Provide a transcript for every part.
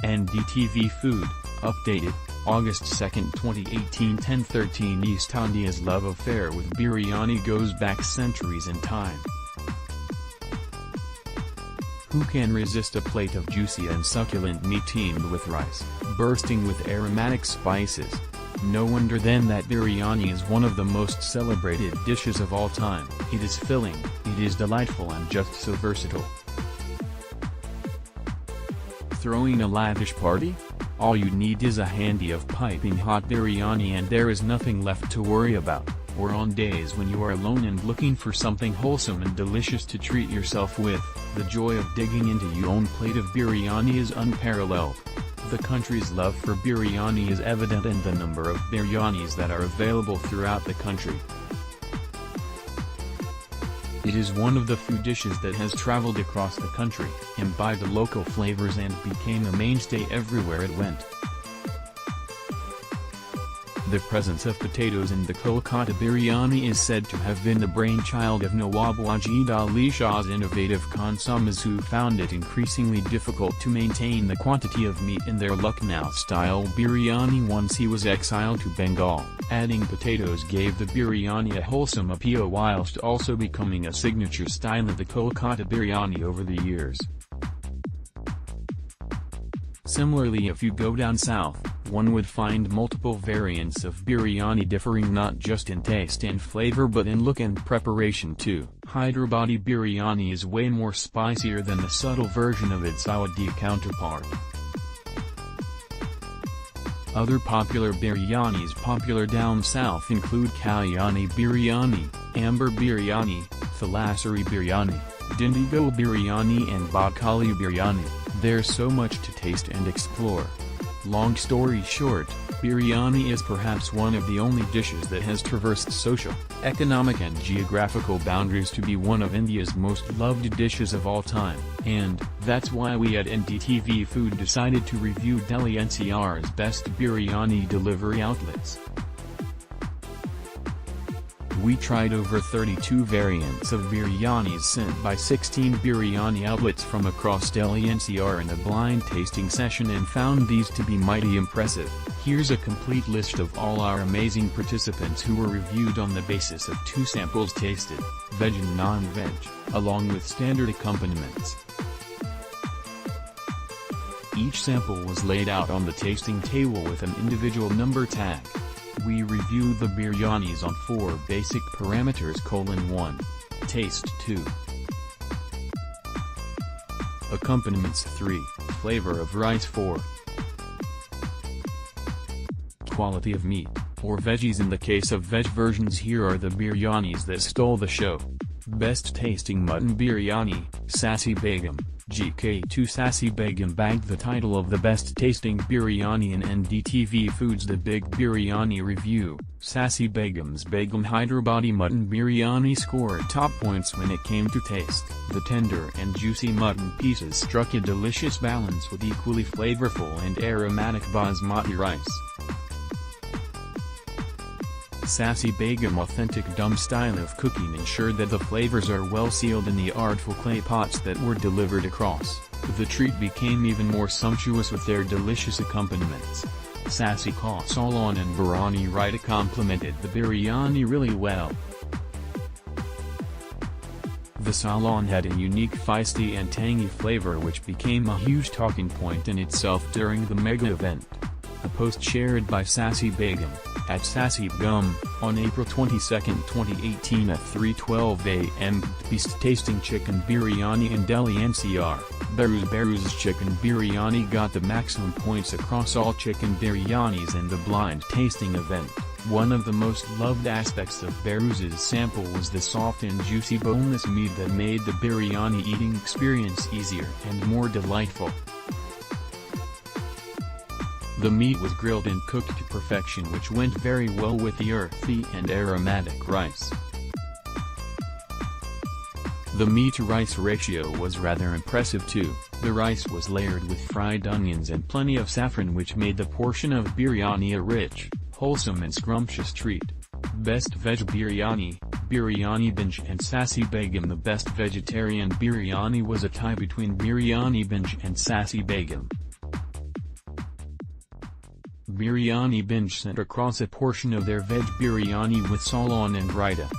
NDTV Food, updated, August 2, 2018 10:13 East. India's love affair with biryani goes back centuries in time. Who can resist a plate of juicy and succulent meat teamed with rice, bursting with aromatic spices? No wonder then that biryani is one of the most celebrated dishes of all time. It is filling, it is delightful and just so versatile. Throwing a lavish party? All you need is a handy of piping hot biryani and there is nothing left to worry about. Or on days when you are alone and looking for something wholesome and delicious to treat yourself with, the joy of digging into your own plate of biryani is unparalleled. The country's love for biryani is evident in the number of biryanis that are available throughout the country. It is one of the few dishes that has traveled across the country, imbibed local flavors and became a mainstay everywhere it went. The presence of potatoes in the Kolkata biryani is said to have been the brainchild of Nawab Wajid Ali Shah's innovative consommes, who found it increasingly difficult to maintain the quantity of meat in their Lucknow-style biryani once he was exiled to Bengal. Adding potatoes gave the biryani a wholesome appeal whilst also becoming a signature style of the Kolkata biryani over the years. Similarly, if you go down south, one would find multiple variants of biryani differing not just in taste and flavor but in look and preparation too. Hyderabadi biryani is way more spicier than the subtle version of its Saudi counterpart. Other popular biryanis popular down south include Kalyani biryani, Amber biryani, Thalassery biryani, Dindigo biryani and Bakali biryani. There's so much to taste and explore. Long story short, biryani is perhaps one of the only dishes that has traversed social, economic and geographical boundaries to be one of India's most loved dishes of all time, and that's why we at NDTV Food decided to review Delhi NCR's best biryani delivery outlets. We tried over 32 variants of biryanis sent by 16 biryani outlets from across Delhi NCR in a blind tasting session and found these to be mighty impressive. Here's a complete list of all our amazing participants who were reviewed on the basis of 2 samples tasted, veg and non-veg, along with standard accompaniments. Each sample was laid out on the tasting table with an individual number tag. We reviewed the biryanis on 4 basic parameters: 1. Taste 2. Accompaniments 3, Flavor of rice 4. Quality of meat, or veggies. In the case of veg versions, here are the biryanis that stole the show. Best tasting mutton biryani, Sassi Begum. GK2 Sassi Begum bagged the title of the best tasting biryani in NDTV Foods The Big Biryani Review. Sassi Begum's Begum Hyderabadi mutton biryani scored top points when it came to taste. The tender and juicy mutton pieces struck a delicious balance with equally flavorful and aromatic basmati rice. Sassi Begum authentic dum style of cooking ensured that the flavors are well sealed in the artful clay pots that were delivered across. The treat became even more sumptuous with their delicious accompaniments. Sassi Ka Salon and Biryani Raita complemented the biryani really well. The Salon had a unique feisty and tangy flavor which became a huge talking point in itself during the mega event. A post shared by Sassi Begum, at Sassi Begum, on April 22, 2018 at 3:12 a.m. Beast tasting chicken biryani in Delhi NCR. Beruz's chicken biryani got the maximum points across all chicken biryanis in the blind tasting event. One of the most loved aspects of Beruz's sample was the soft and juicy boneless meat that made the biryani eating experience easier and more delightful. The meat was grilled and cooked to perfection, which went very well with the earthy and aromatic rice. The meat-to-rice ratio was rather impressive too. The rice was layered with fried onions and plenty of saffron, which made the portion of biryani a rich, wholesome and scrumptious treat. Best Veg Biryani, Biryani Binge and Sassi Begum. The best vegetarian biryani was a tie between Biryani Binge and Sassi Begum. Biryani binge sent across a portion of their veg biryani with salon and raita.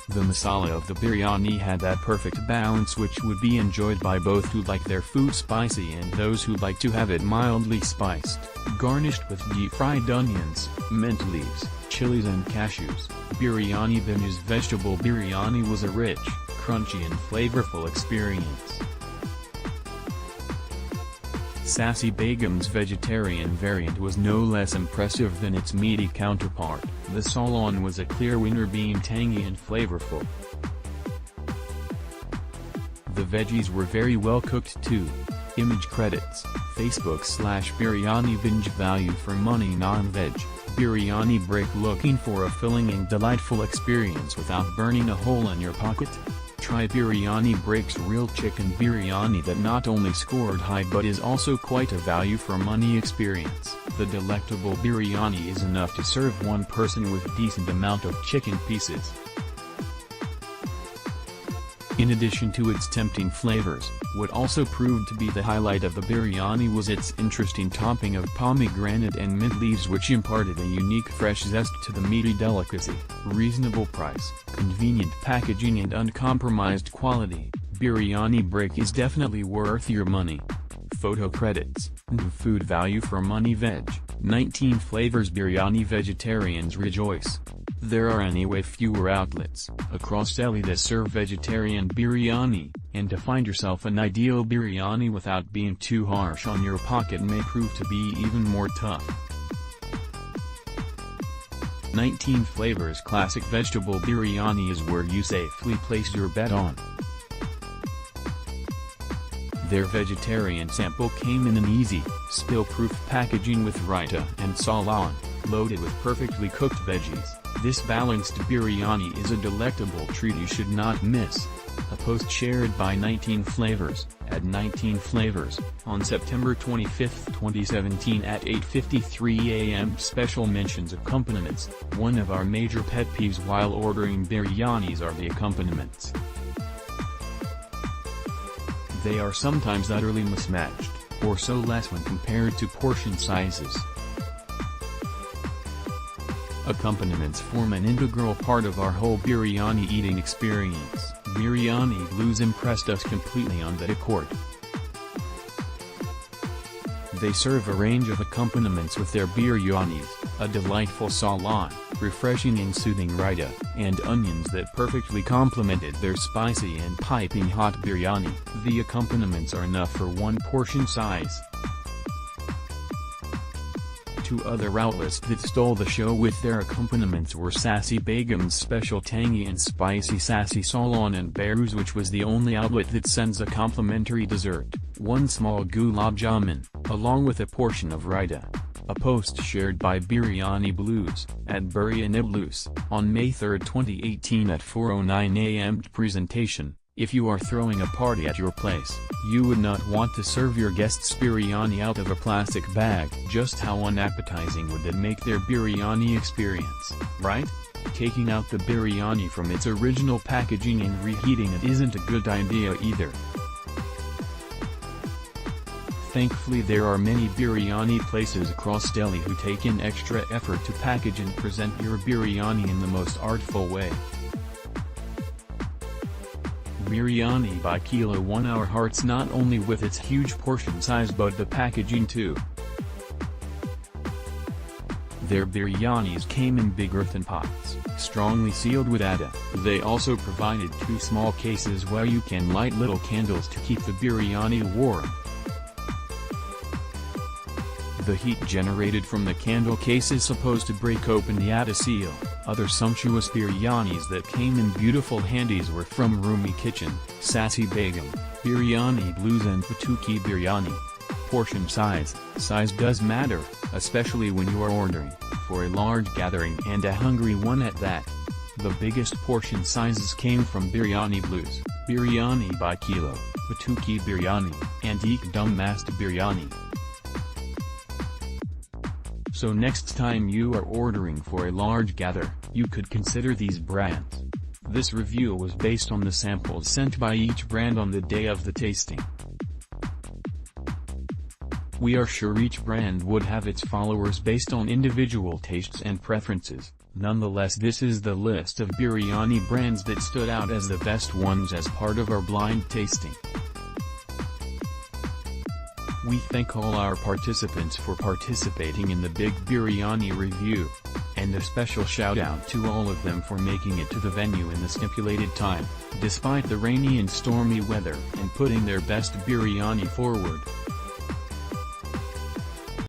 The masala of the biryani had that perfect balance which would be enjoyed by both who like their food spicy and those who like to have it mildly spiced, garnished with deep-fried onions, mint leaves, chilies and cashews. Biryani binge's vegetable biryani was a rich, crunchy and flavorful experience. Sassy Begum's vegetarian variant was no less impressive than its meaty counterpart. The salon was a clear winner, being tangy and flavorful. The veggies were very well cooked too. Image credits, Facebook/Biryani binge value for money non-veg. Biryani break. Looking for a filling and delightful experience without burning a hole in your pocket? Try Biryani Break's real chicken biryani that not only scored high but is also quite a value for money experience. The delectable biryani is enough to serve one person with decent amount of chicken pieces. In addition to its tempting flavors, what also proved to be the highlight of the biryani was its interesting topping of pomegranate and mint leaves, which imparted a unique fresh zest to the meaty delicacy. Reasonable price, convenient packaging and uncompromised quality, Biryani Break is definitely worth your money. Photo credits, new food value for money veg, 19 flavors biryani. Vegetarians rejoice. There are anyway fewer outlets across Delhi that serve vegetarian biryani, and to find yourself an ideal biryani without being too harsh on your pocket may prove to be even more tough. 19 flavors classic vegetable biryani is where you safely place your bet on. Their vegetarian sample came in an easy, spill-proof packaging with raita and salon, loaded with perfectly cooked veggies. This balanced biryani is a delectable treat you should not miss. A post shared by 19 Flavors, at 19 Flavors, on September 25, 2017 at 8:53 a.m. Special mentions accompaniments. One of our major pet peeves while ordering biryanis are the accompaniments. They are sometimes utterly mismatched, or so less when compared to portion sizes. Accompaniments form an integral part of our whole biryani eating experience. Biryani Blues impressed us completely on that accord. They serve a range of accompaniments with their biryanis, a delightful salon, refreshing and soothing raita, and onions that perfectly complemented their spicy and piping hot biryani. The accompaniments are enough for one portion size. Two other outlets that stole the show with their accompaniments were Sassy Begum's special tangy and spicy Sassy Salon and Behrouz, which was the only outlet that sends a complimentary dessert, one small gulab jamun, along with a portion of raita. A post shared by Biryani Blues, at Biryanis, on May 3, 2018 at 4:09 a.m. Presentation: if you are throwing a party at your place, you would not want to serve your guests biryani out of a plastic bag. Just how unappetizing would that make their biryani experience, right? Taking out the biryani from its original packaging and reheating it isn't a good idea either. Thankfully there are many biryani places across Delhi who take in extra effort to package and present your biryani in the most artful way. Biryani by Kilo won our hearts not only with its huge portion size but the packaging too. Their biryanis came in big earthen pots, strongly sealed with atta. They also provided 2 small cases where you can light little candles to keep the biryani warm. The heat generated from the candle case is supposed to break open the atta seal. Other sumptuous biryanis that came in beautiful handies were from Roomy Kitchen, Sassy Begum, Biryani Blues and Patuki Biryani. Portion size does matter, especially when you are ordering for a large gathering and a hungry one at that. The biggest portion sizes came from Biryani Blues, Biryani by Kilo, Patuki Biryani, and Ekdum Mast Biryani. So next time you are ordering for a large gather, you could consider these brands. This review was based on the samples sent by each brand on the day of the tasting. We are sure each brand would have its followers based on individual tastes and preferences. Nonetheless, this is the list of biryani brands that stood out as the best ones as part of our blind tasting. We thank all our participants for participating in the Big Biryani review. And a special shout out to all of them for making it to the venue in the stipulated time, despite the rainy and stormy weather, and putting their best biryani forward.